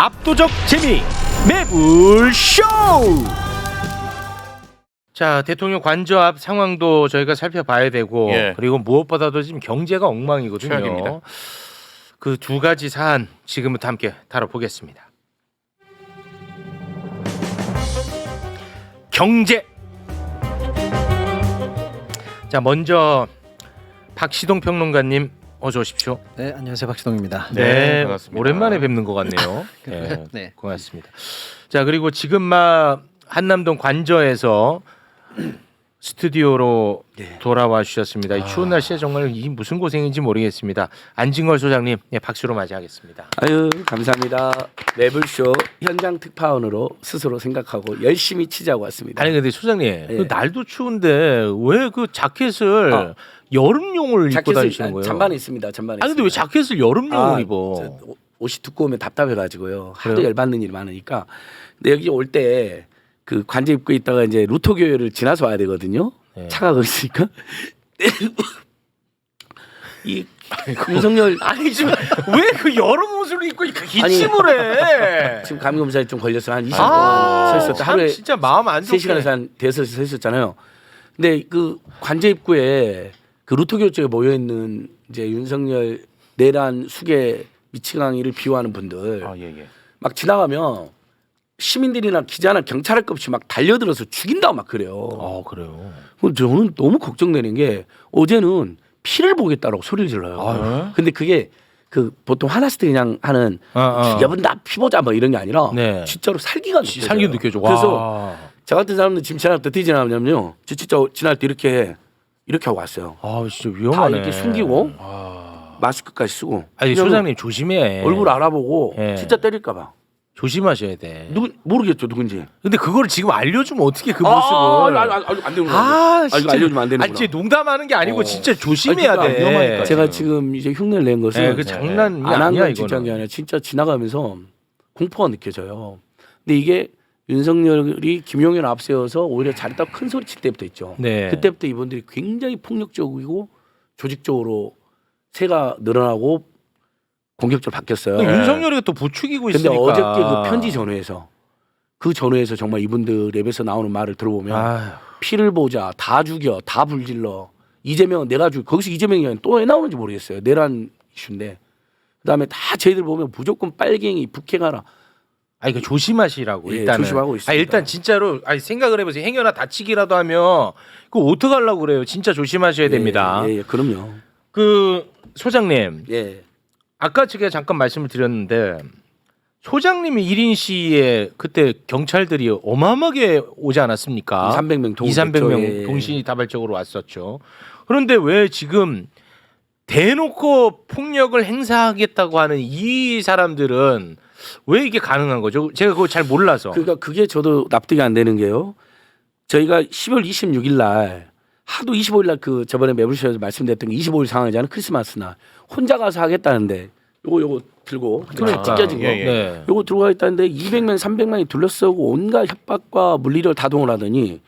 압도적 재미 매불쇼. 자, 대통령 관저 앞 상황도 저희가 살펴봐야 되고 그리고 무엇보다도 지금 경제가 엉망이거든요. 최악입니다. 그 두 가지 사안 지금부터 함께 다뤄보겠습니다. 경제. 자, 먼저 박시동 평론가님 어서 오십시오. 네, 안녕하세요. 박시동입니다. 네, 반갑습니다. 오랜만에 뵙는 것 같네요. 네, 네. 고맙습니다. 자, 그리고 지금 막 한남동 관저에서 스튜디오로 돌아와 주셨습니다. 이 추운 날씨에 정말 이 무슨 고생인지 모르겠습니다. 안진걸 소장님, 박수로 맞이하겠습니다. 아유 감사합니다. 매불쇼 현장 특파원으로 스스로 생각하고 열심히 취재하고 왔습니다. 아니 근데 소장님, 그 날도 추운데 왜 그 자켓을 여름용을 입고 다니시는 거예요? 잔반에 있습니다. 잔반에. 아니 근데 왜 있습니다. 자켓을 여름용을 입어? 옷이 두꺼우면 답답해가지고요. 하도 그래요? 열받는 일이 많으니까. 근데 여기 올 때 그 관제 입고 있다가 이제 루토교회를 지나서 와야 되거든요. 네. 차가 거기 있으니까. 이 윤석열 아니 지금 왜 그 여름 옷을 입고 기침을 해? 지금 감기 검사에 좀 걸려서 한 20분 아, 서 있었다. 참 하루에 진짜 마음 안 좋게. 3시간에서 한 대여섯 서 있었잖아요. 근데 그 관제 입구에 그 루토교 쪽에 모여 있는 이제 윤석열 내란 수계 미치광이를 비호하는 분들 막 지나가면 시민들이나 기자나 경찰할 것 없이 막 달려들어서 죽인다고 막 그래요. 그래요. 저는 너무 걱정되는 게 어제는 피를 보겠다라고 소리를 질러요. 근데 그게 그 보통 화났을 때 그냥 하는 죽여본다 피 보자 뭐 이런 게 아니라 네. 진짜로 살기가 느껴져요. 살기 느껴져. 그래서 와. 저 같은 사람들 지금 지날 때 어떻게 지나냐면요. 저 진짜 지날 때 이렇게 하고 왔어요. 아 진짜 다 위험하네. 이렇게 숨기고 마스크까지 쓰고. 아니 그냥 소장님 조심해. 얼굴 알아보고 예. 진짜 때릴까 봐. 조심하셔야 돼. 누구 모르겠죠 누군지. 근데 그거를 지금 알려주면 어떻게 그 모습을? 안 되는 거야. 이거 진짜. 알려주면 안 되는 아니, 거야. 진짜 농담하는 게 아니고 진짜 조심해야 그러니까 돼. 위험하니까. 제가 지금 이제 흉내를 낸 것은 네, 그 장난이 안 한 아니야 건 이거는. 진짜한 게 아니라 진짜 지나가면서 공포가 느껴져요. 근데 이게 윤석열이 김용현을 앞세워서 오히려 잘했다고 큰 소리 칠 때부터 있죠. 네. 그때부터 이분들이 굉장히 폭력적이고 조직적으로 세가 늘어나고 공격적으로 바뀌었어요. 근데 윤석열이가 또 부추기고 근데 있으니까. 어저께 그 편지 전후에서 정말 이분들 랩에서 나오는 말을 들어보면 아휴. 피를 보자, 다 죽여, 다 불질러. 이재명은 내가 거기서 이재명이 또 왜 나오는지 모르겠어요. 내란 이슈인데. 그다음에 다 저희들 보면 무조건 빨갱이, 북해가라. 아니 그 조심하시라고 예, 일단은. 조심하고 있습니다. 일단 진짜로 생각을 해보세요. 행여나 다치기라도 하면 그거 어떡 하려고 그래요. 진짜 조심하셔야 됩니다. 예, 그럼요. 그 소장님. 예. 아까 제가 잠깐 말씀을 드렸는데 소장님이 1인 시에 그때 경찰들이 어마어마하게 오지 않았습니까? 300명 200~300명 예. 동시다발적으로 왔었죠. 그런데 왜 지금 대놓고 폭력을 행사하겠다고 하는 이 사람들은 왜 이게 가능한 거죠? 제가 그거 잘 몰라서. 그러니까 그게 저도 납득이 안 되는 게요. 저희가 10월 26일 날 하도 25일 날 그 저번에 매불쇼에서 말씀드렸던 게 25일 상황이잖아요. 크리스마스 날. 혼자 가서 하겠다는데 요거 들고 찢겨진 거. 네. 요거 들고 가겠다는데 200명 300명이 둘러싸고 온갖 협박과 물리력을 다동을 하더니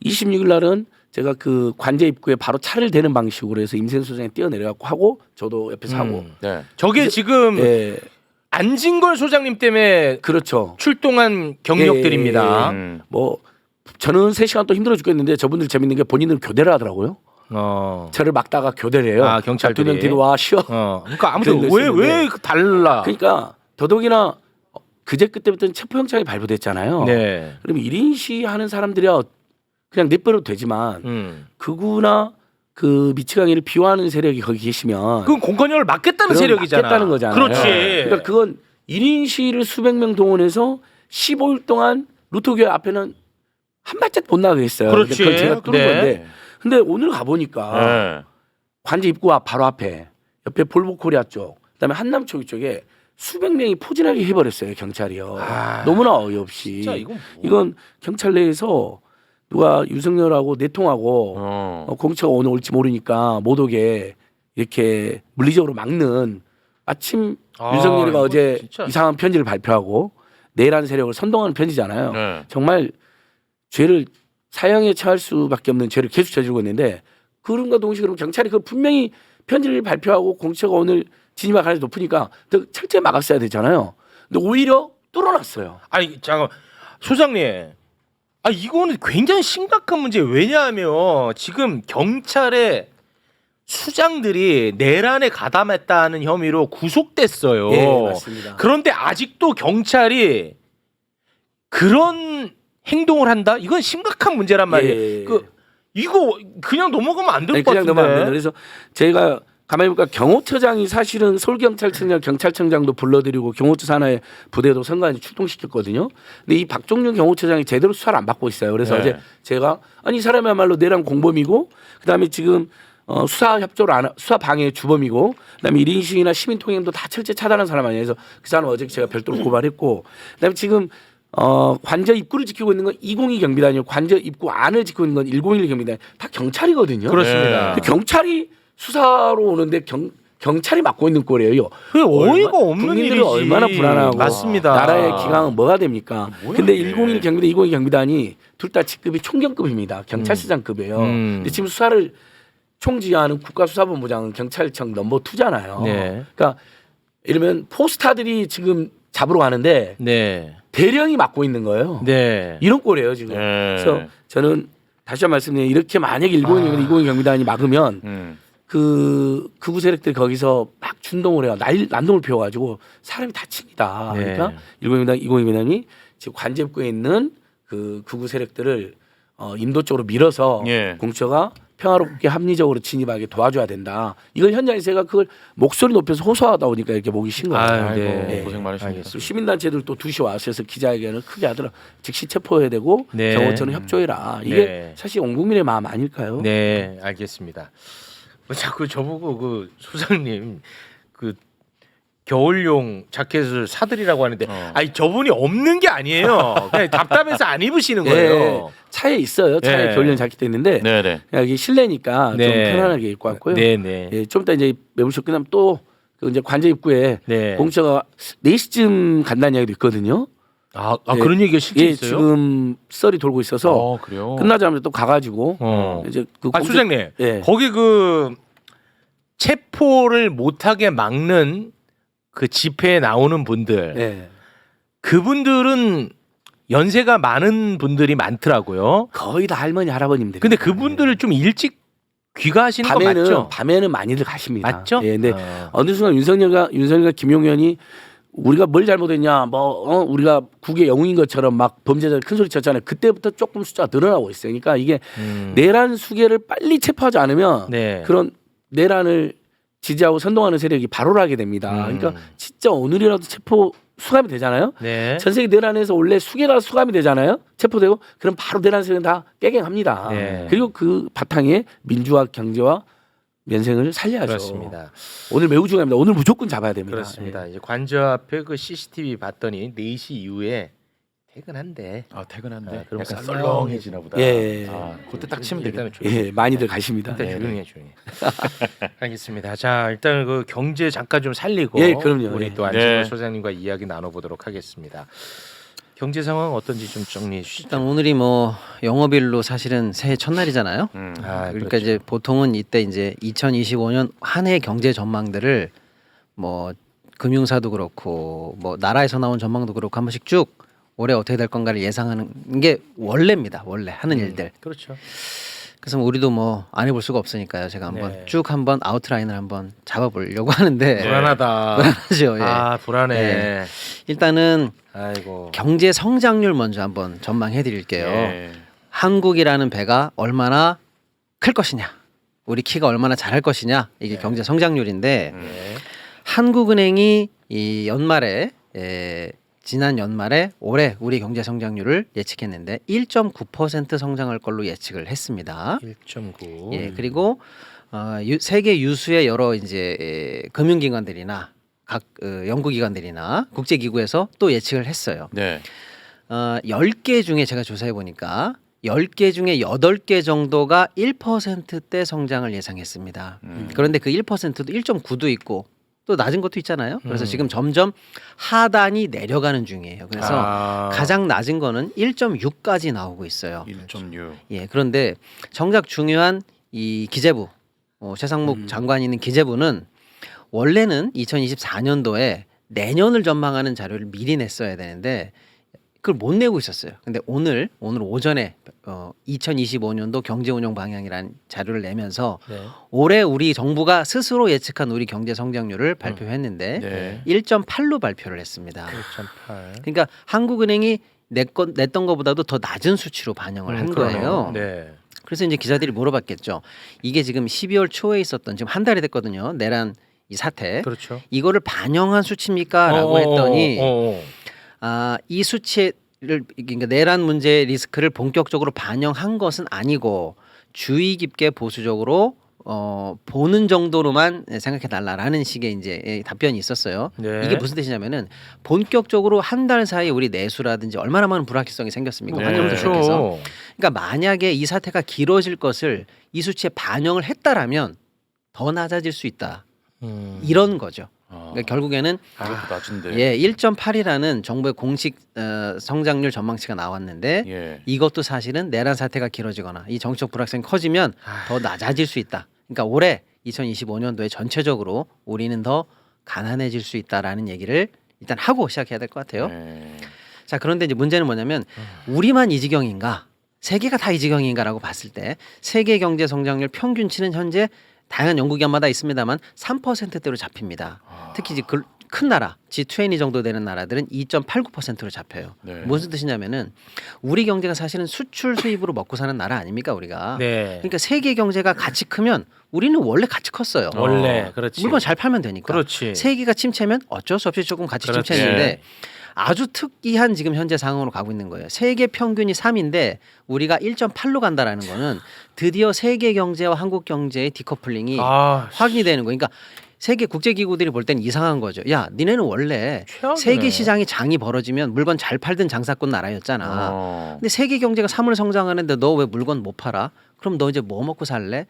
26일 날은 제가 그 관제 입구에 바로 차를 대는 방식으로 해서 임센수 소장이 뛰어내려갖고 하고 저도 옆에서 하고. 저게 지금 예. 안진걸 소장님 때문에 그렇죠. 출동한 경력들입니다. 뭐 저는 3시간 또 힘들어 죽겠는데 저분들 재밌는 게 본인들 교대를 하더라고요. 저를 막다가 교대를 해요. 아, 경찰들이. 2명 뒤로 와 쉬어. 그러니까 아무튼 교대를 왜 달라? 그러니까 더더욱이나 그제 그때부터는 체포영장이 발부됐잖아요. 네. 그럼 1인 시하는 사람들이야 그냥 내버려도 되지만 극우나 그 미치광이를 비호하는 세력이 거기 계시면 그건 공권력을 막겠다는 그럼 세력이잖아. 막겠다는 거잖아요. 그렇지. 그러니까 그건 1인 시를 수백 명 동원해서 15일 동안 루토교회 앞에는 한 발짝 못 나가게 했어요. 그렇지. 그건 제가 뚫은 네. 건데. 근데 오늘 가보니까 관제 입구 앞 바로 앞에 옆에 볼보코리아 쪽 그다음에 한남초기 쪽에 수백 명이 포진하게 해버렸어요. 경찰이요. 너무나 어이없이. 진짜 이건 경찰 내에서 누가 윤석열하고 내통하고 공처가 오늘 올지 모르니까 못 오게 이렇게 물리적으로 막는 마침 윤석열이가 이거 어제 진짜. 이상한 편지를 발표하고 내란 세력을 선동하는 편지잖아요. 정말 죄를 사형에 처할 수밖에 없는 죄를 계속 저지르고 있는데 그런가 동시에 그럼 경찰이 그 분명히 편지를 발표하고 공처가 오늘 진입할 가능성이 높으니까 더 철저히 막았어야 되잖아요. 근데 오히려 뚫어놨어요. 아니 잠깐 소장님, 아 이거는 굉장히 심각한 문제예요. 왜냐하면 지금 경찰의 수장들이 내란에 가담했다는 혐의로 구속됐어요. 예, 맞습니다. 그런데 아직도 경찰이 그런 행동을 한다? 이건 심각한 문제란 말이에요. 예. 이거 그냥 넘어가면 안 될 아니, 것 그냥 같은데. 너무 안 된다. 그래서 제가 가만히 보니까 경호처장이 사실은 서울경찰청장 경찰청장도 불러들이고 경호처 산하의 부대도 선관위 출동시켰거든요. 근데 이 박종윤 경호처장이 제대로 수사를 안 받고 있어요. 그래서 네. 어제 제가 아니 이 사람이야말로 내란 공범이고 그다음에 지금 수사 협조를 안 수사 방해 주범이고 그다음에 1인 시위나 시민 통행도 다 철저히 차단한 사람 아니에요. 그래서 그 사람 어제 제가 별도로 고발했고 그다음에 지금 관저 입구를 지키고 있는 건 202 경비단이고 관저 입구 안을 지키고 있는 건 101 경비단 다 경찰이거든요. 그렇습니다. 근데 경찰이 수사로 오는데 경찰이 맡고 있는 꼴이에요. 그게 어이가 없는 국민들은 일이지. 얼마나 불안하고 맞습니다. 나라의 기강은 뭐가 됩니까? 근데 이게. 101 경비단, 202 경비단이 둘 다 직급이 총경급입니다. 경찰서장급이에요. 근데 지금 수사를 총지휘하는 국가수사본부장은 경찰청 넘버 2잖아요. 네. 그러니까 이러면 포스타들이 지금 잡으러 가는데 네. 대령이 맡고 있는 거예요. 네. 이런 꼴이에요 지금. 그래서 저는 다시 한 번 말씀드리면 이렇게 만약에 102 경비단이 막으면 그 극우 세력들이 거기서 막 준동을 해요. 난동을 피워가지고 사람이 다칩니다. 네. 그러니까 102 경비단이 지금 관제부에 있는 그 극우 세력들을 인도 쪽으로 밀어서 예. 공처가 평화롭게 합리적으로 진입하게 도와줘야 된다. 이걸 현장에서 제가 그걸 목소리 높여서 호소하다 보니까 이렇게 목이 쉰 거예요. 아유, 아이고, 네. 고생 많으십니다. 그리고 시민단체들 또 2시 와서 기자회견을 크게 하더라. 즉시 체포해야 되고 네. 경호처는 협조해라. 이게 네. 사실 온 국민의 마음 아닐까요? 네, 알겠습니다. 자꾸 저보고 그 소장님 그 겨울용 자켓을 사드리라고 하는데 아니 저분이 없는 게 아니에요. 그냥 답답해서 안 입으시는 거예요. 네. 차에 있어요. 차에 네. 겨울용 자켓도 있는데 네네. 여기 실내니까 네. 좀 편안하게 입고 왔고요. 네, 네. 예, 좀 이따 이제 매불쇼 끝나면 또 그 이제 관제 입구에 네. 공처가 4시쯤 간다는 이야기도 있거든요. 네. 그런 얘기가 실제 예, 있어요? 지금 썰이 돌고 있어서 그래요. 끝나자마자 또 가가지고 이제 그 공처- 소장님. 예. 거기 그 체포를 못하게 막는 그 집회에 나오는 분들 예. 그분들은 연세가 많은 분들이 많더라고요. 거의 다 할머니 할아버님들. 근데 그분들을 좀 일찍 귀가하시는 거 맞죠? 밤에는 많이들 가십니다. 맞죠? 예, 근데 어. 어느 순간 윤석열과 김용현이 우리가 뭘 잘못했냐, 우리가 국의 영웅인 것처럼 막 범죄자들 큰 소리 쳤잖아요. 그때부터 조금 숫자가 늘어나고 있어요. 그러니까 이게 내란 수계를 빨리 체포하지 않으면 네. 그런 내란을 지지하고 선동하는 세력이 발호를 하게 됩니다. 그러니까 진짜 오늘이라도 체포 수감이 되잖아요. 네. 전 세계 내란에서 원래 수계가 수감이 되잖아요. 체포되고 그럼 바로 내란 세력은 다 깨갱합니다. 네. 그리고 그 바탕에 민주화 경제와 면생을 살려야죠. 그렇습니다. 오늘 매우 중요합니다. 오늘 무조건 잡아야 됩니다. 그렇습니다. 이제 관저 앞에 그 CCTV 봤더니 4시 이후에 퇴근한대. 퇴근한데 아, 그럼 약간 썰렁해지나 썰렁해지나 보다. 예. 그때 딱 치면 일단은 되겠네. 조용히. 예, 많이들 가십니다. 일단 네. 조용히 해, 조용히. 알겠습니다. 자, 일단 그 경제 잠깐 좀 살리고 예, 그럼요. 우리 예. 또 안진걸 네. 소장님과 이야기 나눠보도록 하겠습니다. 경제 상황 어떤지 좀 정리해 주시죠. 일단 오늘이 뭐 영업일로 사실은 새해 첫날이잖아요. 아, 그러니까 그렇죠. 이제 보통은 이때 이제 2025년 한 해 경제 전망들을 뭐 금융사도 그렇고 뭐 나라에서 나온 전망도 그렇고 한 번씩 쭉 올해 어떻게 될 건가를 예상하는 게 원래입니다. 원래 하는 일들. 그렇죠. 그래서 우리도 뭐 안 해볼 수가 없으니까요. 제가 한번 네. 쭉 한번 아웃라인을 한번 잡아보려고 하는데 불안하다. 불안하죠. 예. 아, 불안해. 네. 일단은 아이고. 경제 성장률 먼저 한번 전망해 드릴게요. 예. 한국이라는 배가 얼마나 클 것이냐, 우리 키가 얼마나 잘할 것이냐, 이게 경제 성장률인데 네. 한국은행이 이 연말에 지난 연말에 올해 우리 경제 성장률을 예측했는데 1.9% 성장할 걸로 예측을 했습니다. 1.9. 예, 그리고 세계 유수의 여러 이제 금융기관들이나 각 연구기관들이나 국제기구에서 또 예측을 했어요. 네. 10개 중에 제가 조사해 보니까 10개 중에 8개 정도가 1%대 성장을 예상했습니다. 그런데 그 1%도 1.9도 있고 또 낮은 것도 있잖아요. 그래서 지금 점점 하단이 내려가는 중이에요. 그래서 가장 낮은 거는 1.6까지 나오고 있어요. 1.6. 예, 그런데 정작 중요한 이 기재부 최상목 장관이 있는 기재부는 원래는 2024년도에 내년을 전망하는 자료를 미리 냈어야 되는데 그걸 못 내고 있었어요. 근데 오늘 오전에 2025년도 경제운영 방향이라는 자료를 내면서 네. 올해 우리 정부가 스스로 예측한 우리 경제 성장률을 발표했는데 네. 1.8로 발표를 했습니다. 1.8. 그러니까 한국은행이 냈던 것보다도 더 낮은 수치로 반영을 한 거예요. 네. 그래서 이제 기자들이 물어봤겠죠. 이게 지금 12월 초에 있었던 지금 한 달이 됐거든요. 내란 이 사태. 그렇죠. 이거를 반영한 수치입니까?라고 했더니 이 수치를 그러니까 내란 문제의 리스크를 본격적으로 반영한 것은 아니고 주의 깊게 보수적으로 보는 정도로만 생각해 달라라는 식의 이제 답변이 있었어요. 네. 이게 무슨 뜻이냐면은 본격적으로 한 달 사이에 우리 내수라든지 얼마나 많은 불확실성이 생겼습니까? 네. 환경도 시작해서. 그렇죠. 그러니까 만약에 이 사태가 길어질 것을 이 수치에 반영을 했다라면 더 낮아질 수 있다. 이런 거죠. 그러니까 결국에는 이것도 낮은데. 예, 1.8이라는 정부의 공식 성장률 전망치가 나왔는데 예. 이것도 사실은 내란 사태가 길어지거나 이 정치적 불확실성이 커지면 더 낮아질 수 있다. 그러니까 올해 2025년도에 전체적으로 우리는 더 가난해질 수 있다라는 얘기를 일단 하고 시작해야 될 것 같아요. 네. 자, 그런데 이제 문제는 뭐냐면 우리만 이 지경인가? 세계가 다 이 지경인가라고 봤을 때 세계 경제 성장률 평균치는 현재 다양한 연구기관마다 있습니다만 3%대로 잡힙니다. 특히 이제 큰 나라 G20 정도 되는 나라들은 2.89%로 잡혀요. 네. 무슨 뜻이냐면은 우리 경제가 사실은 수출 수입으로 먹고 사는 나라 아닙니까 우리가? 네. 그러니까 세계 경제가 같이 크면 우리는 원래 같이 컸어요. 원래 그렇지. 물건 잘 팔면 되니까. 그렇지. 세계가 침체면 어쩔 수 없이 조금 같이 그렇지. 침체했는데 아주 특이한 지금 현재 상황으로 가고 있는 거예요. 세계 평균이 3인데 우리가 1.8로 간다라는 거는 드디어 세계 경제와 한국 경제의 디커플링이 확인이 되는 거예요. 그러니까 세계 국제 기구들이 볼 때는 이상한 거죠. 야, 니네는 원래 최악이네. 세계 시장이 장이 벌어지면 물건 잘 팔던 장사꾼 나라였잖아. 근데 세계 경제가 3을 성장하는데 너 왜 물건 못 팔아? 그럼 너 이제 뭐 먹고 살래?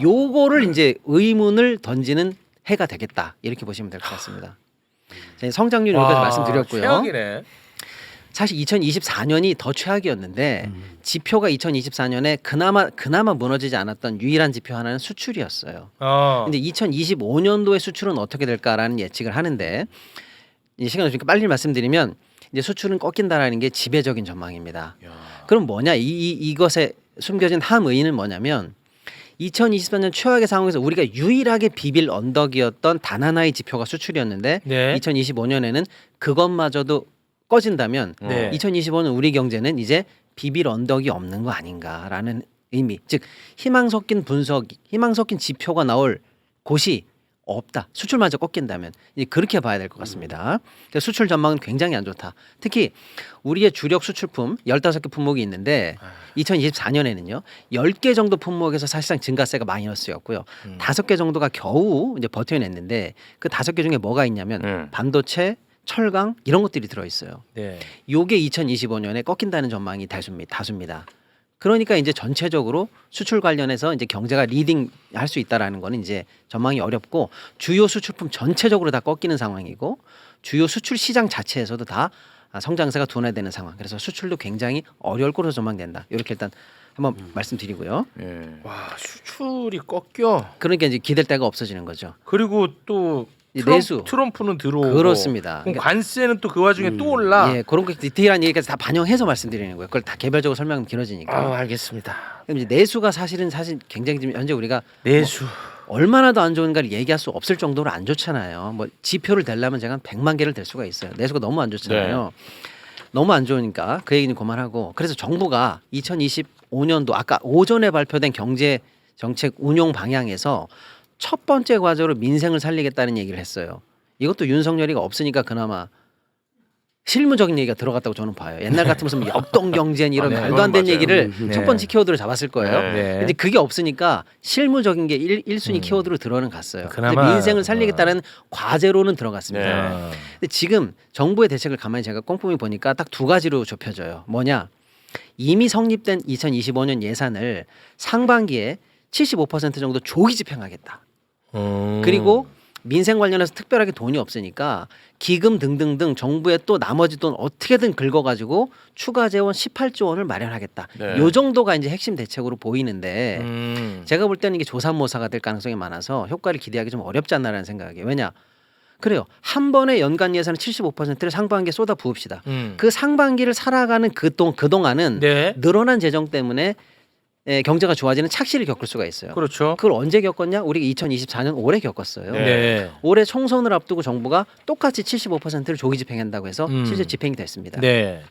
요거를 이제 의문을 던지는 해가 되겠다. 이렇게 보시면 될 것 같습니다. 성장률 여기까지 말씀드렸고요. 최악이네. 사실 2024년이 더 최악이었는데 지표가 2024년에 그나마 무너지지 않았던 유일한 지표 하나는 수출이었어요. 근데 2025년도의 수출은 어떻게 될까라는 예측을 하는데 이 시간 없으니까 빨리 말씀드리면 이제 수출은 꺾인다라는 게 지배적인 전망입니다. 그럼 뭐냐? 이것에 숨겨진 함의는 뭐냐면 2024년 최악의 상황에서 우리가 유일하게 비빌 언덕이었던 단 하나의 지표가 수출이었는데 네. 2025년에는 그것마저도 꺼진다면 네. 2025년 우리 경제는 이제 비빌 언덕이 없는 거 아닌가라는 의미. 즉 희망 섞인 분석, 희망 섞인 지표가 나올 곳이 없다. 수출마저 꺾인다면 이제 그렇게 봐야 될 것 같습니다. 그러니까 수출 전망은 굉장히 안 좋다. 특히 우리의 주력 수출품 15개 품목이 있는데 2024년에는요. 10개 정도 품목에서 사실상 증가세가 마이너스였고요. 5개 정도가 겨우 이제 버텨냈는데 그 5개 중에 뭐가 있냐면 반도체, 철강 이런 것들이 들어 있어요. 네. 요게 2025년에 꺾인다는 전망이 다수입니다. 그러니까 이제 전체적으로 수출 관련해서 이제 경제가 리딩 할 수 있다라는 거는 이제 전망이 어렵고 주요 수출품 전체적으로 다 꺾이는 상황이고 주요 수출 시장 자체에서도 다 성장세가 둔화되는 상황. 그래서 수출도 굉장히 어려울 거로 전망된다. 이렇게 일단 한번 말씀드리고요. 예. 와, 수출이 꺾여. 그러니까 이제 기댈 데가 없어지는 거죠. 그리고 또 이 내수. 트럼프는 들어오고 그렇습니다. 그럼 그러니까 관세는 또 그 와중에 또 올라. 예, 그런 거 디테일한 얘기까지 다 반영해서 말씀드리는 거예요. 그걸 다 개별적으로 설명하면 길어지니까. 알겠습니다. 그럼 이제 내수가 사실 굉장히 지금 현재 우리가 내수. 얼마나 더 안 좋은가를 얘기할 수 없을 정도로 안 좋잖아요. 뭐 지표를 대려면 제가 한 100만 개를 댈 수가 있어요. 내수가 너무 안 좋잖아요. 너무 안 좋으니까 그 얘기는 그만하고 그래서 정부가 2025년도 아까 오전에 발표된 경제 정책 운용 방향에서 첫 번째 과제로 민생을 살리겠다는 얘기를 했어요. 이것도 윤석열이가 없으니까 그나마 실무적인 얘기가 들어갔다고 저는 봐요. 옛날 같으면 무슨 역동 경제니 이런 네, 말도 안 되는 맞아요. 얘기를 네. 첫 번째 키워드로 잡았을 거예요. 네. 근데 그게 없으니까 실무적인 게 1순위 키워드로 들어는 갔어요. 그나마, 근데 민생을 살리겠다는 과제로는 들어갔습니다. 네. 근데 지금 정부의 대책을 가만히 제가 꼼꼼히 보니까 딱 두 가지로 좁혀져요. 뭐냐? 이미 성립된 2025년 예산을 상반기에 75% 정도 조기 집행하겠다. 그리고 민생 관련해서 특별하게 돈이 없으니까 기금 등등등 정부의 또 나머지 돈 어떻게든 긁어가지고 추가 재원 18조 원을 마련하겠다. 네. 요 정도가 이제 핵심 대책으로 보이는데 제가 볼 때는 이게 조삼모사가 될 가능성이 많아서 효과를 기대하기 좀 어렵지 않나라는 생각이에요. 왜냐? 그래요. 한 번에 연간 예산의 75%를 상반기에 쏟아 부읍시다. 그 상반기를 살아가는 그동안은 네. 늘어난 재정 때문에 경제가 좋아지는 착시를 겪을 수가 있어요. 그렇죠. 그걸 언제 겪었냐? 우리가 2024년 올해 겪었어요. 네. 올해 총선을 앞두고 정부가 똑같이 75%를 조기 집행한다고 해서 실제 집행이 됐습니다. 네.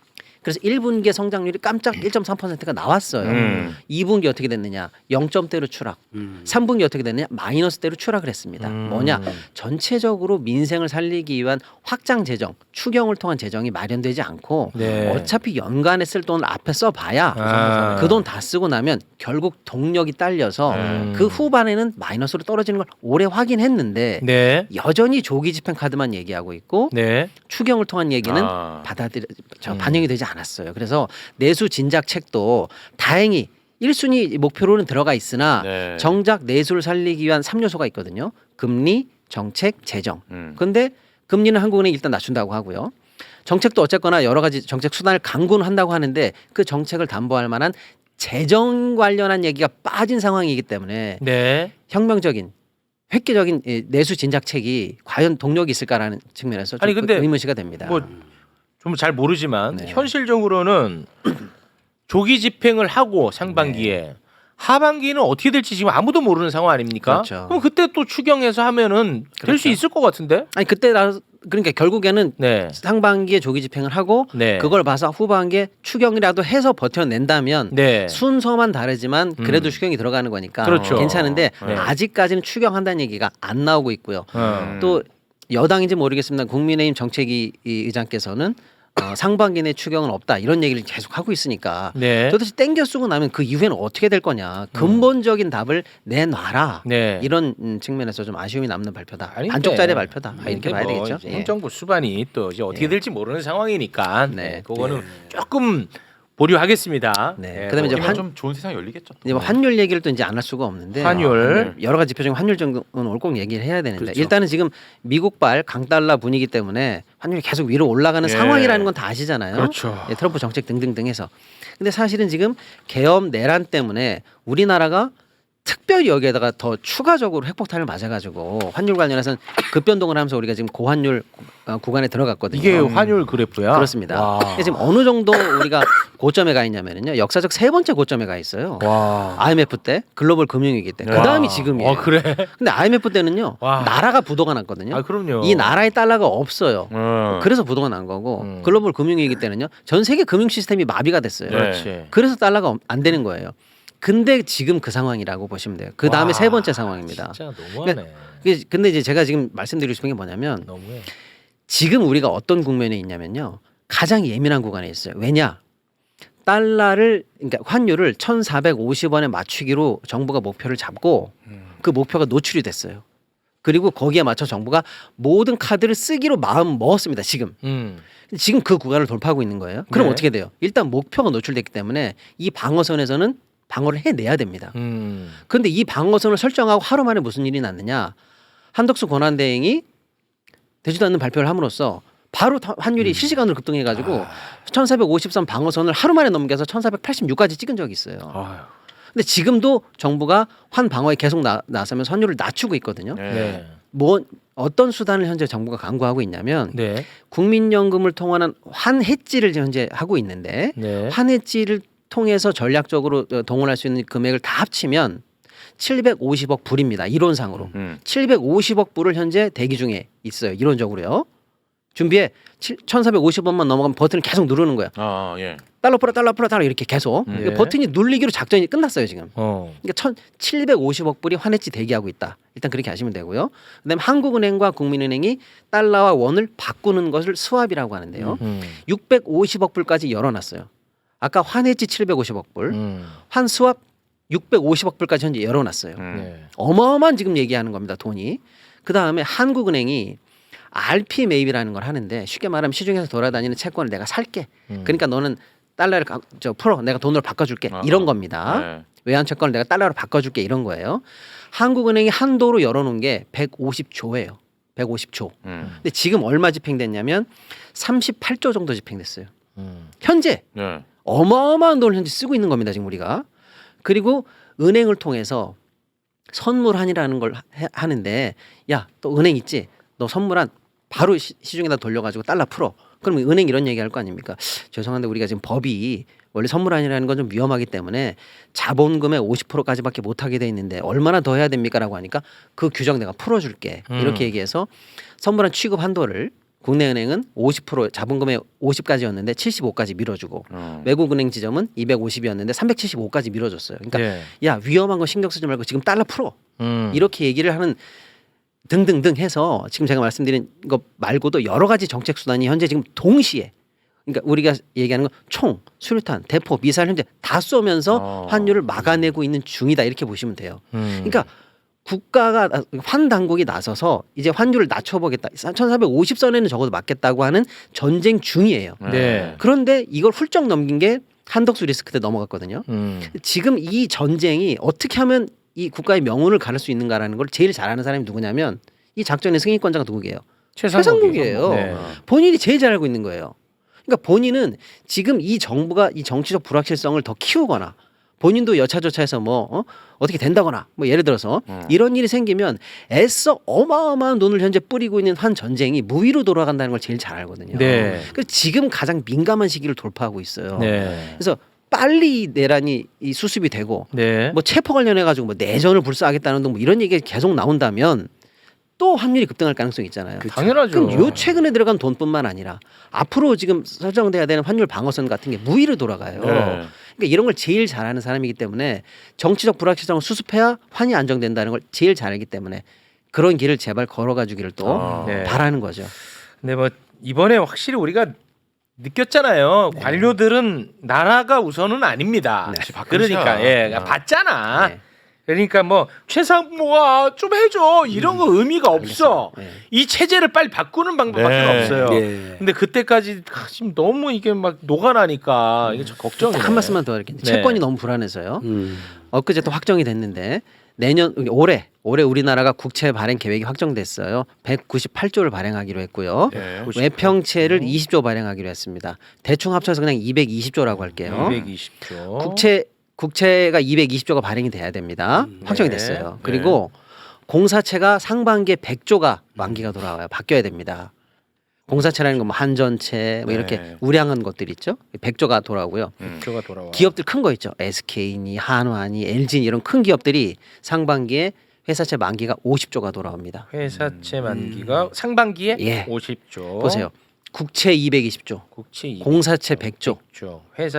그래서 1분기의 성장률이 깜짝 1.3%가 나왔어요. 2분기 어떻게 됐느냐? 0점대로 추락. 3분기 어떻게 됐느냐? 마이너스대로 추락을 했습니다. 뭐냐? 전체적으로 민생을 살리기 위한 확장 재정, 추경을 통한 재정이 마련되지 않고 네. 어차피 연간에 쓸 돈을 앞에 써봐야 아. 그 돈 다 쓰고 나면 결국 동력이 딸려서 그 후반에는 마이너스로 떨어지는 걸 올해 확인했는데 네. 여전히 조기 집행 카드만 얘기하고 있고 네. 추경을 통한 얘기는 반영이 되지 않았어요. 그래서 내수 진작책도 다행히 1순위 목표로는 들어가 있으나 네. 정작 내수를 살리기 위한 3요소가 있거든요. 금리, 정책, 재정. 그런데 금리는 한국은행이 일단 낮춘다고 하고요. 정책도 어쨌거나 여러 가지 정책 수단을 강구는 한다고 하는데 그 정책을 담보할 만한 재정 관련한 얘기가 빠진 상황이기 때문에 네. 혁명적인 획기적인 내수 진작책이 과연 동력이 있을까라는 측면에서 좀 아니, 근데 의문시가 됩니다. 뭐 좀 잘 모르지만 네. 현실적으로는 조기 집행을 하고 상반기에 하반기는 어떻게 될지 지금 아무도 모르는 상황 아닙니까? 그렇죠. 그럼 그때 또 추경해서 하면은 될 수 그렇죠. 있을 것 같은데? 아니 그때 그러니까 결국에는 네. 상반기에 조기 집행을 하고 네. 그걸 봐서 후반기에 추경이라도 해서 버텨낸다면 네. 순서만 다르지만 그래도 추경이 들어가는 거니까 그렇죠. 괜찮은데 네. 아직까지는 추경한다는 얘기가 안 나오고 있고요. 또 또 여당인지 모르겠습니다. 국민의힘 정책위 의장께서는 상반기 내 추경은 없다 이런 얘기를 계속 하고 있으니까 네. 도대체 땡겨 쓰고 나면 그 이후에는 어떻게 될 거냐 근본적인 답을 내놔라 네. 이런 측면에서 좀 아쉬움이 남는 발표다. 아닌데. 반쪽짜리 발표다. 근데 이렇게 봐야 뭐 되겠죠. 이제 예. 행정부 수반이 또 이제 어떻게 예. 될지 모르는 상황이니까 네. 네. 그거는 조금 보류하겠습니다. 네. 그다음에 이제 좀 좋은 세상이 열리겠죠. 또. 이제 뭐 환율 얘기를 또 이제 안 할 수가 없는데 환율. 여러 가지 지표적인 환율 정도는 오늘 꼭 얘기를 해야 되는데 그렇죠. 일단은 지금 미국발 강달러 분위기 때문에 환율이 계속 위로 올라가는 예. 상황이라는 건 다 아시잖아요. 그렇죠. 예, 트럼프 정책 등등등 해서. 근데 사실은 지금 계엄 내란 때문에 우리나라가 특별히 여기에다가 더 추가적으로 핵폭탄을 맞아가지고 환율 관련해서는 급변동을 하면서 우리가 지금 고환율 구간에 들어갔거든요. 이게 환율 그래프야? 그렇습니다. 와. 근데 지금 어느 정도 우리가 고점에 가 있냐면요, 역사적 세 번째 고점에 가 있어요. 와. IMF 때 글로벌 금융위기 때. 그 와. 다음이 지금이에요. 그래? 근데 IMF 때는요, 와. 나라가 부도가 났거든요. 아 그럼요. 이 나라의 달러가 없어요. 음. 그래서 부도가 난 거고 글로벌 금융위기 때는요, 전 세계 금융 시스템이 마비가 됐어요. 네. 그렇지. 그래서 달러가 안 되는 거예요. 근데 지금 그 상황이라고 보시면 돼요. 그 다음에 와, 세 번째 상황입니다. 진짜 너무하네. 근데 이제 제가 지금 말씀드리고 싶은 게 뭐냐면 너무해. 지금 우리가 어떤 국면에 있냐면요. 가장 예민한 구간에 있어요. 왜냐? 달러를 그러니까 환율을 1,450원에 맞추기로 정부가 목표를 잡고 그 목표가 노출이 됐어요. 그리고 거기에 맞춰 정부가 모든 카드를 쓰기로 마음 먹었습니다. 지금. 지금 그 구간을 돌파하고 있는 거예요. 그럼 네. 어떻게 돼요? 일단 목표가 노출됐기 때문에 이 방어선에서는 방어를 해내야 됩니다. 그런데 이 방어선을 설정하고 하루 만에 무슨 일이 났느냐? 한덕수 권한대행이 되지도 않는 발표를 함으로써 바로 환율이 실시간으로 급등해가지고 1,453 방어선을 하루 만에 넘겨서 1,486까지 찍은 적이 있어요. 아유. 근데 지금도 정부가 환 방어에 계속 나서면서 환율을 낮추고 있거든요. 네. 뭐 어떤 수단을 현재 정부가 강구하고 있냐면 네. 국민연금을 통한 환해지를 현재 하고 있는데 네. 환해지를 통해서 전략적으로 동원할 수 있는 금액을 다 합치면 750억 불입니다. 이론상으로. 750억 불을 현재 대기 중에 있어요. 이론적으로요. 준비해. 1,450원만 넘어가면 버튼을 계속 누르는 거야. 예. 달러 풀어 달러 풀어 달러 이렇게 계속. 네. 버튼이 눌리기로 작전이 끝났어요 지금. 어. 그러니까 1,750억 불이 환해지 대기하고 있다. 일단 그렇게 하시면 되고요. 그다음에 한국은행과 국민은행이 달러와 원을 바꾸는 것을 스왑이라고 하는데요. 650억 불까지 열어놨어요. 아까 환해지 750억 불, 환 스왑 650억 불까지 현재 열어놨어요. 네. 어마어마한 지금 얘기하는 겁니다. 돈이. 그다음에 한국은행이 RP 매입이라는 걸 하는데 쉽게 말하면 시중에서 돌아다니는 채권을 내가 살게. 그러니까 너는 달러를 풀어. 내가 돈으로 바꿔줄게. 이런 겁니다. 네. 외환 채권을 내가 달러로 바꿔줄게. 이런 거예요. 한국은행이 한도로 열어놓은 게 150조예요. 150조. 근데 지금 얼마 집행됐냐면 38조 정도 집행됐어요. 현재 네. 어마어마한 돈을 현재 쓰고 있는 겁니다. 지금 우리가. 그리고 은행을 통해서 선물한이라는 걸 하는데 야, 또 은행 있지? 너 선물한 바로 시중에다 돌려가지고 달러 풀어. 그럼 은행 이런 얘기할 거 아닙니까? 죄송한데 우리가 지금 법이 원래 선물안이라는 건 좀 위험하기 때문에 자본금의 50%까지밖에 못하게 돼 있는데 얼마나 더 해야 됩니까라고 하니까 그 규정 내가 풀어줄게 이렇게 얘기해서 선물안 취급 한도를 국내 은행은 50% 자본금의 50까지였는데 75까지 밀어주고 외국 은행 지점은 250이었는데 375까지 밀어줬어요. 그러니까 네. 야 위험한 거 신경 쓰지 말고 지금 달러 풀어 이렇게 얘기를 하는 등등등 해서 지금 제가 말씀드린 것 말고도 여러 가지 정책 수단이 현재 지금 동시에 그러니까 우리가 얘기하는 건 총, 수류탄, 대포, 미사일 현재 다 쏘면서 환율을 막아내고 있는 중이다 이렇게 보시면 돼요. 그러니까 국가가 환 당국이 나서서 이제 환율을 낮춰보겠다. 1,450선에는 적어도 맞겠다고 하는 전쟁 중이에요. 네. 그런데 이걸 훌쩍 넘긴 게 한덕수 리스크 때 넘어갔거든요. 지금 이 전쟁이 어떻게 하면 이 국가의 명운을 가를 수 있는가라는 걸 제일 잘하는 사람이 누구냐면 이 작전의 승인권자가 누구예요? 최상국이에요. 네. 본인이 제일 잘 알고 있는 거예요. 그러니까 본인은 지금 이 정부가 이 정치적 불확실성을 더 키우거나 본인도 여차저차해서 어떻게 된다거나 뭐 예를 들어서 이런 일이 생기면 애써 어마어마한 돈을 현재 뿌리고 있는 한 전쟁이 무위로 돌아간다는 걸 제일 잘 알거든요. 네. 그래서 지금 가장 민감한 시기를 돌파하고 있어요. 네. 그래서 빨리 내란이 이 수습이 되고 네. 뭐 체포 관련해 가지고 뭐 내전을 불사하겠다는 등 뭐 이런 얘기가 계속 나온다면 또 환율이 급등할 가능성이 있잖아요. 당연하죠. 그럼 요 최근에 들어간 돈뿐만 아니라 앞으로 지금 설정돼야 되는 환율 방어선 같은 게 무위로 돌아가요. 네. 그러니까 이런 걸 제일 잘하는 사람이기 때문에 정치적 불확실성을 수습해야 환이 안정된다는 걸 제일 잘 알기 때문에 그런 길을 제발 걸어가주기를 또 네. 바라는 거죠. 근데 뭐 이번에 확실히 우리가 느꼈잖아요. 관료들은 나라가 우선은 아닙니다. 그러니까 봤잖아. 네. 그러니까 뭐 최상무가 좀 해줘 이런 거 의미가 없어. 네. 이 체제를 빨리 바꾸는 방법밖에 네. 없어요. 네. 근데 그때까지 지금 너무 이게 막 녹아나니까 이게 좀 걱정이네. 한 말씀만 더 할게요. 네. 채권이 너무 불안해서요. 엊그제 또 확정이 됐는데 내년 올해 우리나라가 국채 발행 계획이 확정됐어요. 198조를 발행하기로 했고요. 네. 외평채를 20조 발행하기로 했습니다. 대충 합쳐서 그냥 220조라고 할게요. 220조. 국채가 220조가 발행이 돼야 됩니다. 확정이 네. 됐어요. 그리고 공사채가 상반기에 100조가 만기가 돌아와요. 바뀌어야 됩니다. 공사채라는 건 뭐 한전채 뭐 이렇게 네. 우량한 것들 있죠. 100조가 돌아오고요. 조가 돌아와. 기업들 큰 거 있죠. SK니 한화니 LG니 이런 큰 기업들이 상반기에 회사채 만기가 50조가 돌아옵니다. 회사채 만기가 상반기에 예. 50조. 보세요. 국채 220조, 국채 200조. 공사채 100조,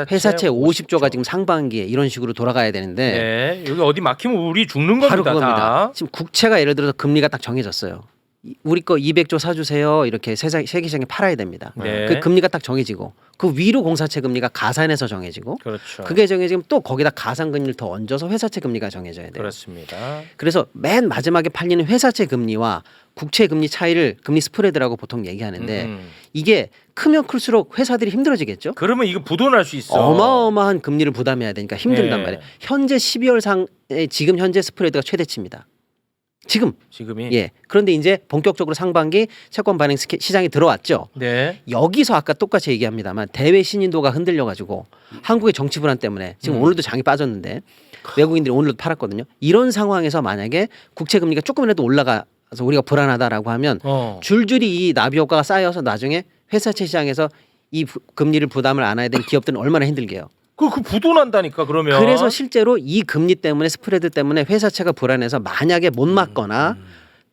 회사채 50조가 지금 상반기에 이런 식으로 돌아가야 되는데 네. 여기 어디 막히면 우리 죽는 겁니다. 바로 그겁니다. 다. 지금 국채가 예를 들어서 금리가 딱 정해졌어요. 우리 거 200조 사주세요. 이렇게 세계시장에 팔아야 됩니다. 네. 그 금리가 딱 정해지고 그 위로 공사채 금리가 가산해서 정해지고 그렇죠. 그게 정해지면 또 거기다 가산 금리를 더 얹어서 회사채 금리가 정해져야 돼요. 그렇습니다. 그래서 맨 마지막에 팔리는 회사채 금리와 국채 금리 차이를 금리 스프레드라고 보통 얘기하는데 이게 크면 클수록 회사들이 힘들어지겠죠. 그러면 이거 부도날 수 있어. 어마어마한 금리를 부담해야 되니까 힘들단 네. 말이에요. 현재 12월 상에 지금 현재 스프레드가 최대치입니다. 지금이. 예. 그런데 이제 본격적으로 상반기 채권 발행 시장이 들어왔죠. 네. 여기서 아까 똑같이 얘기합니다만 대외 신인도가 흔들려 가지고 한국의 정치 불안 때문에 지금 오늘도 장이 빠졌는데 외국인들이 오늘도 팔았거든요. 이런 상황에서 만약에 국채 금리가 조금이라도 올라가서 우리가 불안하다라고 하면 줄줄이 이 나비 효과가 쌓여서 나중에 회사채 시장에서 이 금리를 부담을 안아야 되는 기업들은 얼마나 힘들게요. 그 부도난다니까 그러면. 그래서 실제로 이 금리 때문에 스프레드 때문에 회사채가 불안해서 만약에 못 맞거나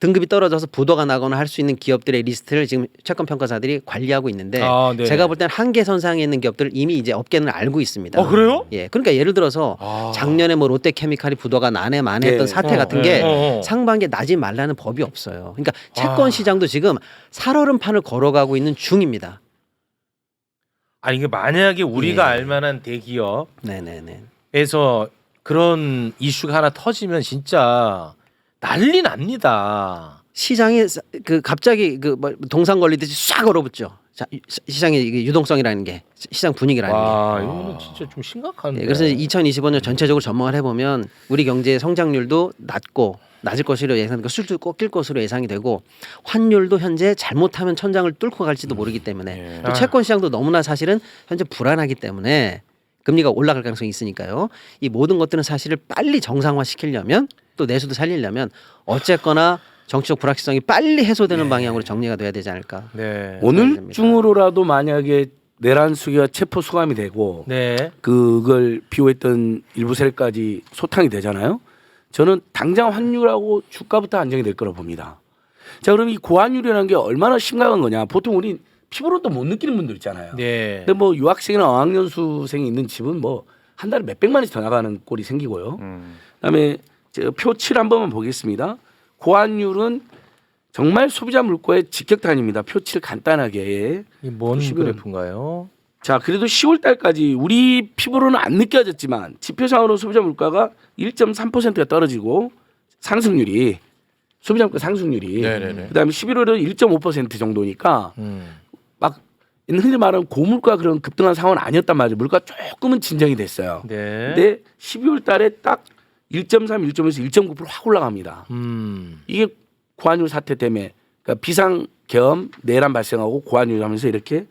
등급이 떨어져서 부도가 나거나 할 수 있는 기업들의 리스트를 지금 채권 평가사들이 관리하고 있는데 네. 제가 볼 때는 한계 선상에 있는 기업들 이미 이제 업계는 알고 있습니다. 그래요? 예, 그러니까 예를 들어서 작년에 뭐 롯데케미칼이 부도가 나네 마네 했던 네. 사태 같은 게 상반기에 나지 말라는 법이 없어요. 그러니까 채권 시장도 지금 살얼음판을 걸어가고 있는 중입니다. 아니 이게 만약에 우리가 예. 알만한 대기업에서 네네네. 그런 이슈가 하나 터지면 진짜 난리 납니다. 시장에 그 갑자기 그 뭐 동상 걸리듯이 싹 얼어붙죠. 자, 시장의 이게 유동성이라는 게 시장 분위기라는 게. 와 이거는 진짜 좀 심각한데. 예, 그래서 2025년 전체적으로 전망을 해보면 우리 경제의 성장률도 낮을 것으로 예상되고 술도 꺾일 것으로 예상이 되고 환율도 현재 잘못하면 천장을 뚫고 갈지도 모르기 때문에 또 채권 시장도 너무나 사실은 현재 불안하기 때문에 금리가 올라갈 가능성이 있으니까요. 이 모든 것들은 사실을 빨리 정상화 시키려면 또 내수도 살리려면 어쨌거나 정치적 불확실성이 빨리 해소되는 방향으로 정리가 돼야 되지 않을까. 네. 오늘 됩니다. 중으로라도 만약에 내란 수기가 체포 수감이 되고 네. 그걸 비호했던 일부 세력까지 소탕이 되잖아요. 저는 당장 환율하고 주가부터 안정이 될 거라고 봅니다. 자, 그럼 이 고환율이라는 게 얼마나 심각한 거냐? 보통 우리 피부로도 못 느끼는 분들 있잖아요. 네. 근데 뭐 유학생이나 어학연수생이 있는 집은 뭐 한 달에 몇백만 원씩 더 나가는 꼴이 생기고요. 그다음에 표 7 한 번만 보겠습니다. 고환율은 정말 소비자 물가의 직격탄입니다. 표 7 간단하게. 이뭔 보시면 그래프인가요? 자, 그래도 10월 달까지 우리 피부로는 안 느껴졌지만 지표상으로 소비자 물가가 1.3%가 떨어지고 상승률이 소비자 물가 상승률이 네네네. 그다음에 11월은 1.5% 정도니까 막 흔히 말하는 고물가 그런 급등한 상황은 아니었단 말이죠. 물가 조금은 진정이 됐어요. 네. 근데 12월 달에 딱 1.3, 1.에서 1.9%확 올라갑니다. 이게 고환율 사태 때문에 그러니까 비상 겸 내란 발생하고 고환율 하면서 이렇게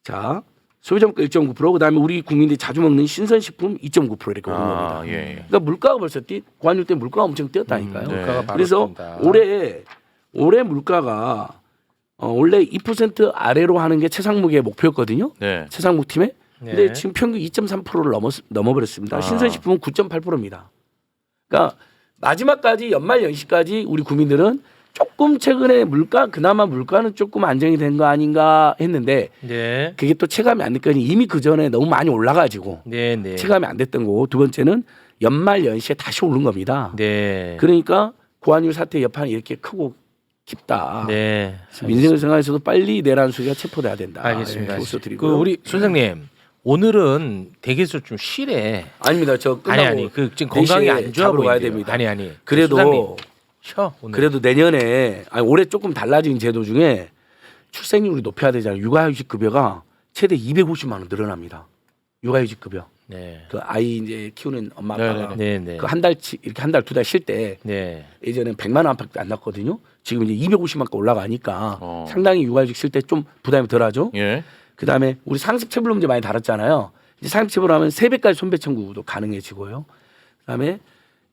자 소비자 물가 1.9% 그다음에 우리 국민들이 자주 먹는 신선식품 2.9% 이렇게 오른 겁니다. 예. 그러니까 물가가 벌써 고환율 때 물가가 엄청 뛰었다니까요. 네. 물가가 바로 그래서 뛴다. 올해 물가가 원래 2% 아래로 하는 게 최상목의 목표였거든요. 네. 최상목 팀에. 근데 네. 지금 평균 2.3%를 넘어버렸습니다. 아. 신선식품은 9.8%입니다. 그러니까 마지막까지 연말 연시까지 우리 국민들은 조금 최근에 그나마 물가는 조금 안정이 된 거 아닌가 했는데 네. 그게 또 체감이 안 됐거니 이미 그 전에 너무 많이 올라가지고 네. 네. 체감이 안 됐던 거고 두 번째는 연말 연시에 다시 오른 겁니다. 네. 그러니까 고환율 사태 여파는 이렇게 크고 깊다. 네. 민생을 생각해서도 빨리 내란 수기가 체포돼야 된다. 알겠습니다. 조서 그 드리고요. 우리 소장님 오늘은 댁에서 좀 쉬래. 아닙니다. 저 끝나고 아니 그 지금 건강이 4시에 안 좋아 잡으러 가야 보이대요. 됩니다. 아니 그래도 소장님 쉬어 오늘. 그래도 내년에 올해 조금 달라진 제도 중에 출생률이 높여야 되잖아요. 육아휴직 급여가 최대 250만 원 늘어납니다. 육아휴직 급여. 네. 그 아이 이제 키우는 엄마 아빠가 네. 네. 그 한 달치 이렇게 한 달 두 달 쉴 때 네. 예전엔 100만 원 안팎도 안 났거든요. 지금 이제 250만 원 올라가니까 어. 상당히 육아휴직 쉴 때 좀 부담이 덜하죠. 예. 그다음에 우리 상습체불 문제 많이 다뤘잖아요. 이제 상습체불하면 3배까지 손배 청구도 가능해지고요. 그다음에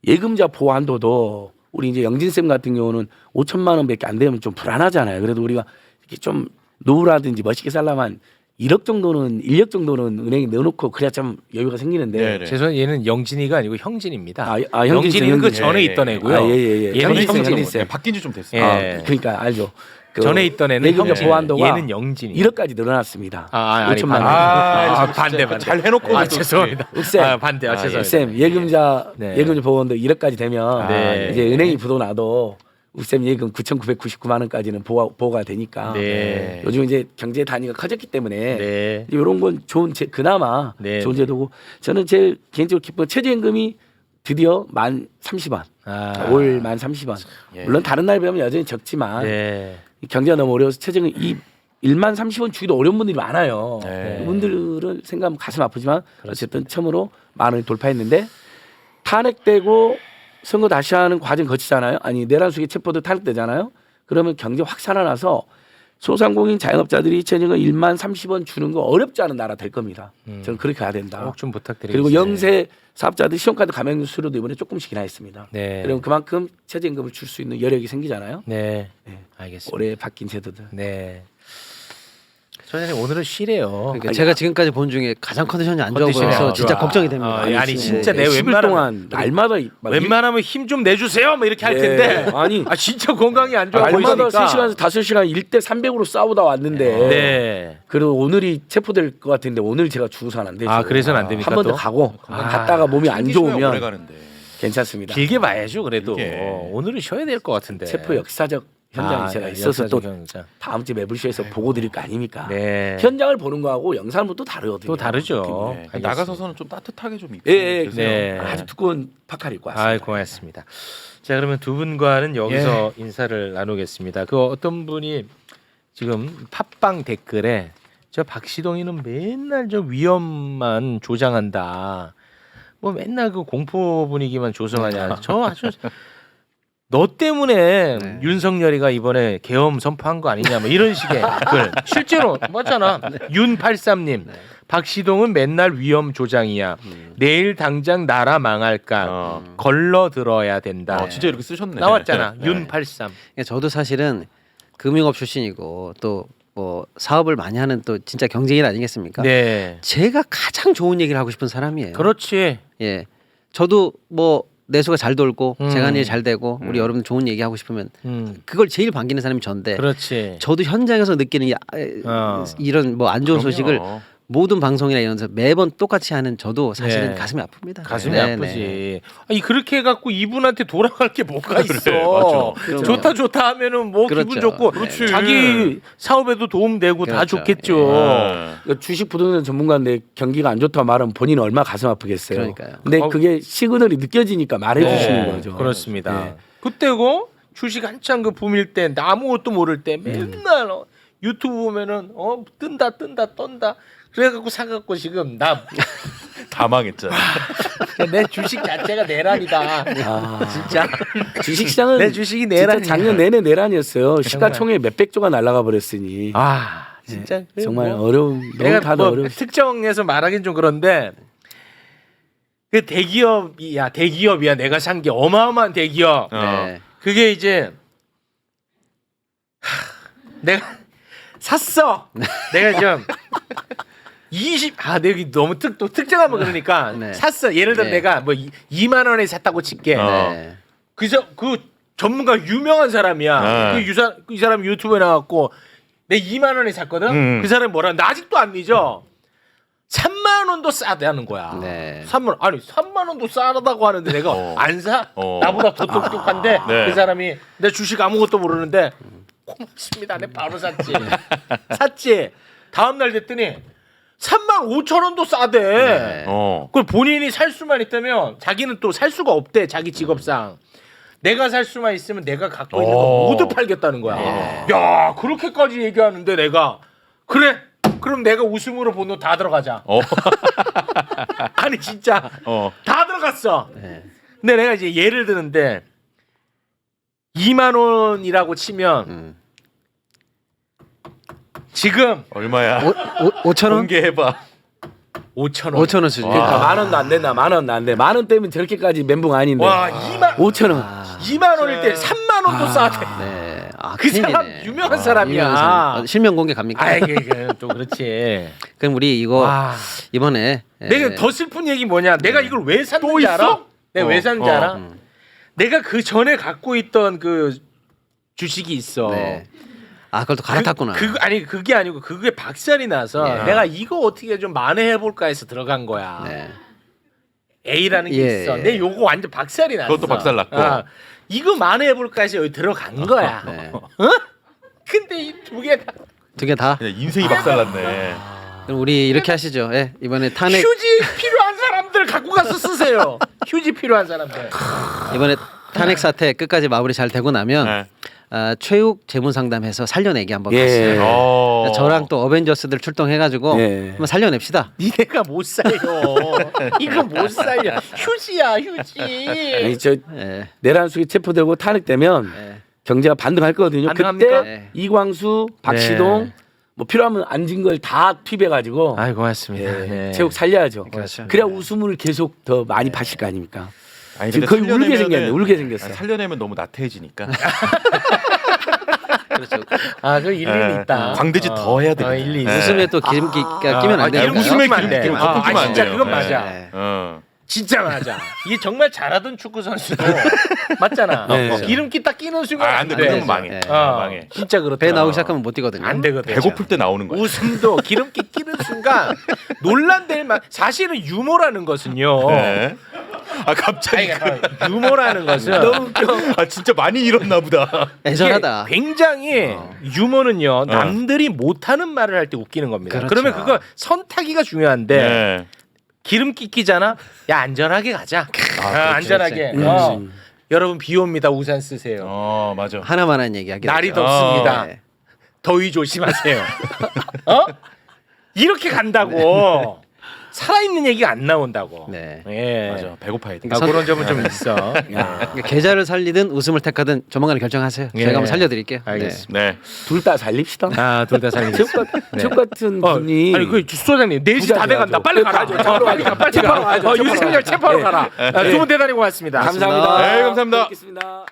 예금자 보호 한도도 우리 이제 영진 쌤 같은 경우는 5천만 원밖에 안 되면 좀 불안하잖아요. 그래도 우리가 이렇게 좀 노후라든지 멋있게 살려면 1억 정도는 1억 정도는 은행에 넣어놓고 그래야 좀 여유가 생기는데. 네네. 죄송한 얘는 영진이가 아니고 형진입니다. 형진 영진이는 그 형진. 전에 예, 있던 예. 애고요. 예. 얘는 형진 형진. 형진 쌤. 바뀐 지 좀 됐어요. 예. 그러니까 알죠. 그 전에 있던 애는 예금자 형진. 보호 한도가 얘는 영진이. 1억까지 늘어났습니다. 아니 5천만 원. 반대. 잘 해놓고 아 죄송합니다. 쌤. 반대. 죄송합니다. 쌤 예금자 네. 예금자 보호한도 1억까지 되면 네. 이제 은행이 부도 나도 쌤 예금 9,999만 원까지는 보호가 되니까 네. 요즘 이제 경제 단위가 커졌기 때문에 네. 이런 건 좋은 그나마 네. 좋은 제도고 저는 제일 개인적으로 기쁜 건 최저임금이 드디어 1030원 올 1030원 예. 물론 다른 나라에 비하면 여전히 적지만 네. 경제가 너무 어려워서 최저임금 1030원 주기도 어려운 분들이 많아요. 네. 그분들은 생각하면 가슴 아프지만 어쨌든 처음으로 10,000원을 돌파했는데 탄핵되고 선거 다시 하는 과정 거치잖아요. 아니 내란 수기 체포도 탄핵되잖아요. 그러면 경제 확 살아나서 소상공인 자영업자들이 최저임금 10,030원 주는 거 어렵지 않은 나라 될 겁니다. 저는 그렇게 가야 된다. 꼭 좀 부탁드리겠습니다. 그리고 영세 사업자들 신용카드 가맹 수수료도 이번에 조금씩 인하했습니다. 네. 그럼 그만큼 최저임금을 줄 수 있는 여력이 생기잖아요. 네. 네. 알겠습니다. 올해 바뀐 제도들. 네. 소장님 오늘은 쉬래요. 그러니까 제가 지금까지 본 중에 가장 컨디션이 안 좋아 컨디션이 보여서 안 진짜 좋아. 걱정이 됩니다. 아니 진짜 내 10일 웬만하면 동안 날마다 웬만하면 힘 좀 내주세요. 뭐 이렇게 할 네. 텐데. 아니 진짜 건강이 안 좋아 날마다 보이니까. 3시간에서 5시간 1대 300으로 싸우다 왔는데 네. 그래도 오늘이 체포될 것 같은데 오늘 제가 주고서는 안 되죠. 아 그래서는 안 됩니까? 한 번 더 또? 가고 아, 갔다가 몸이 안 오래 좋으면 가는데. 괜찮습니다. 길게 봐야죠. 그래도 길게. 오늘은 쉬어야 될 것 같은데. 체포 역사적 현장이 제가 있어서 역사적 또 현장. 다음 주 매불쇼에서 보고 드릴 거 아닙니까? 네. 현장을 보는 거하고 영상은 또 다르거든요. 또 다르죠. 느낌이. 네. 알겠습니다. 나가서서는 좀 따뜻하게 좀 입고. 예, 드세요. 네. 아주 두꺼운 파카를 입고 왔습니다. 아, 고맙습니다. 자, 그러면 두 분과는 여기서 인사를 나누겠습니다. 그 어떤 분이 지금 팟빵 댓글에 저 박시동이는 맨날 저 위험만 조장한다. 뭐 맨날 그 공포 분위기만 조성하냐. 저 아주 너 때문에 윤석열이가 이번에 계엄 선포한 거 아니냐 뭐 이런 식의 글 실제로 맞잖아. 윤83님 박시동은 맨날 위험 조장이야. 내일 당장 나라 망할까. 걸러 들어야 된다. 진짜 이렇게 쓰셨네. 나왔잖아. 네. 윤83. 저도 사실은 금융업 출신이고 또 뭐 사업을 많이 하는 또 진짜 경제인 아니겠습니까? 네. 제가 가장 좋은 얘기를 하고 싶은 사람이에요. 그렇지. 예, 저도 뭐 내수가 잘 돌고 음. 제가 하는 일 잘 되고 우리 여러분 좋은 얘기 하고 싶으면 그걸 제일 반기는 사람이 전데. 그렇지. 저도 현장에서 느끼는 이런 뭐 안 좋은 그럼요. 소식을 모든 방송이나 이런 데서 매번 똑같이 하는 저도 사실은 네. 가슴이 아픕니다. 가슴이 네, 아프지. 네. 아니 그렇게 해갖고 이분한테 돌아갈 게 뭐가 있어. 맞아. 좋다 좋다 하면은 뭐 그렇죠. 기분 좋고 그렇지. 자기 사업에도 도움되고 다 그렇죠. 좋겠죠. 그러니까 주식 부동산 전문가인데 경기가 안 좋다고 말하면 본인은 얼마나 가슴 아프겠어요. 그러니까요. 근데 그게 시그널이 느껴지니까 말해 주시는 네, 거죠. 그렇습니다. 네. 그때고 주식 한창 그 붐일 때 아무것도 모를 때 맨날 유튜브 보면은 뜬다 떤다 그래갖고 사갖고 지금 나 다 망했잖아. 내 주식 자체가 내란이다. 진짜 주식 시장은 내 주식이 진짜 내란이야. 작년 내내 내란이었어요. 시가총액 몇백 조가 날아가 버렸으니 진짜 그래, 정말 뭐. 어려움. 너무 내가 다들 뭐 어려움. 특정해서 말하긴 좀 그런데 그 대기업이야 내가 산 게 어마어마한 대기업. 네. 그게 이제 내가 샀어. 내가 좀 20 내가 너무 또 특정하면 그러니까 네. 샀어. 예를 들어 네. 내가 뭐 2만 원에 샀다고 칠게. 네. 그 전문가 유명한 사람이야. 네. 이 사람 유튜브에 나왔고 내 2만 원에 샀거든. 그 사람이 뭐라 나 아직도 안 잊어. 3만 원도 싸다는 거야. 네. 3만 원도 싸다고 하는데 내가 안 사? 나보다 더 똑똑한데 네. 그 사람이 내 주식 아무것도 모르는데 고맙습니다. 내 바로 샀지. 샀지. 다음 날 됐더니 3만 5천 원도 싸대. 네. 그걸 본인이 살 수만 있다면 자기는 또 살 수가 없대. 자기 직업상. 내가 살 수만 있으면 내가 갖고 있는 거 모두 팔겠다는 거야. 야, 그렇게까지 얘기하는데 내가 그래. 그럼 내가 웃음으로 본 돈 다 들어가자. 아니 진짜 다 들어갔어. 네. 근데 내가 이제 예를 드는데 2만 원이라고 치면 지금 얼마야? 5천 원? 공개해봐. 5천 원. 5천 원 수준. 그러니까 만 원도 안 된다. 만 원도 안 돼. 만 원 때문에 저렇게까지 멘붕 아닌데. 와 2만 5천 원. 2만 원일 때 3만 원도 싸대. 네. 그 사람 큰일이네. 유명한 사람이야. 유명한 사람. 실명 공개 갑니까? 아 이게 또 그렇지. 그럼 우리 이거 와. 이번에 내가 더 슬픈 얘기 뭐냐? 내가 이걸 왜 샀는지 있어? 알아? 내가 왜 샀는지 어. 알아? 내가 그 전에 갖고 있던 그 주식이 있어. 네. 그걸 또 갈아탔구나. 그게 아니고 그게 박살이 나서 예. 내가 이거 어떻게 좀 만회해 볼까 해서 들어간 거야. 네. A라는 게 예, 있어. 예. 내 요거 완전 박살이 났어. 그것도 박살 났고. 이거 만회해 볼까 해서 여기 들어간 거야. 네. 근데 이 두 개 다 두 개 다. 그냥 인생이 박살났네. 그럼 우리 이렇게 하시죠. 예. 이번에 탄핵 휴지 필요한 사람들 갖고 가서 쓰세요. 휴지 필요한 사람들. 이번에 탄핵 사태 끝까지 마무리 잘 되고 나면 네. 최욱 재무상담해서 살려내기 한번 예. 갔어요. 저랑 또 어벤져스들 출동해가지고 예. 한번 살려냅시다. 니네가 못 살려. 이거 못 살려. 휴지야 휴지. 아니 저 예. 내란 수기 체포되고 탄핵되면 예. 경제가 반등할 거거든요. 반등합니까? 그때 네. 이광수, 박시동 네. 뭐 필요하면 앉은 걸 다 투입해가지고 아이 고맙습니다. 예, 체육 살려야죠. 그렇죠. 그래야 웃음을 계속 더 많이 파실 거 아닙니까? 아니, 지금 근데 거의 울게 살려내면은- 생겼네. 울게 생겼어. 살려내면 너무 나태해지니까. 그렇죠. 그 일리는 있다. 광대지 더 해야 되겠다. 일리 있어. 네. 웃음에 또 기름기가 끼면 안 돼요. 기름 끼면 안 돼. 기름 덮어주면 안 진짜 돼요. 그건 네. 맞아. 네. 진짜 맞아. 이게 정말 잘하던 축구 선수도 맞잖아. 네. 기름기 딱 끼는 순간 안 돼. 그러면 망해. 네. 망해. 진짜 그렇다. 배 나오기 시작하면 못 뛰거든요. 안 되거든. 배고플 때 나오는 거야. 웃음도 기름기 끼는 순간 논란될 만. 사실은 유머라는 것은요. 네. 갑자기. 유머라는 것은 너무 웃겨. 진짜 많이 잃었나 보다. 애절하다. 이게 굉장히 유머는요. 남들이 못하는 말을 할 때 웃기는 겁니다. 그렇죠. 그러면 그거 선타기가 중요한데 네. 기름기 끼잖아. 야 안전하게 가자. 안전하게. 그렇지. 여러분 비 옵니다. 우산 쓰세요. 맞아. 하나만한 얘기 하기. 날이 덥습니다. 네. 더위 조심하세요. 이렇게 간다고. 살아있는 얘기가 안 나온다고. 네. 예. 맞아. 배고파야 돼. 아, 그런 점은 좀 있어. 그러니까 계좌를 살리든 웃음을 택하든 조만간 결정하세요. 예. 저희가 한번 살려드릴게요. 알겠습니다. 네. 둘 다 살립시다. 아, 둘 다 살리겠습니다. 최욱 같은 분이 아니 그 소장님 4시 다 돼간다. 빨리 가라. 빨리 가. 체포하러 가야죠. 윤석열 체포하러 가라. 두 분 대단히 고맙습니다. 감사합니다. 네, 감사합니다. 뵙겠습니다.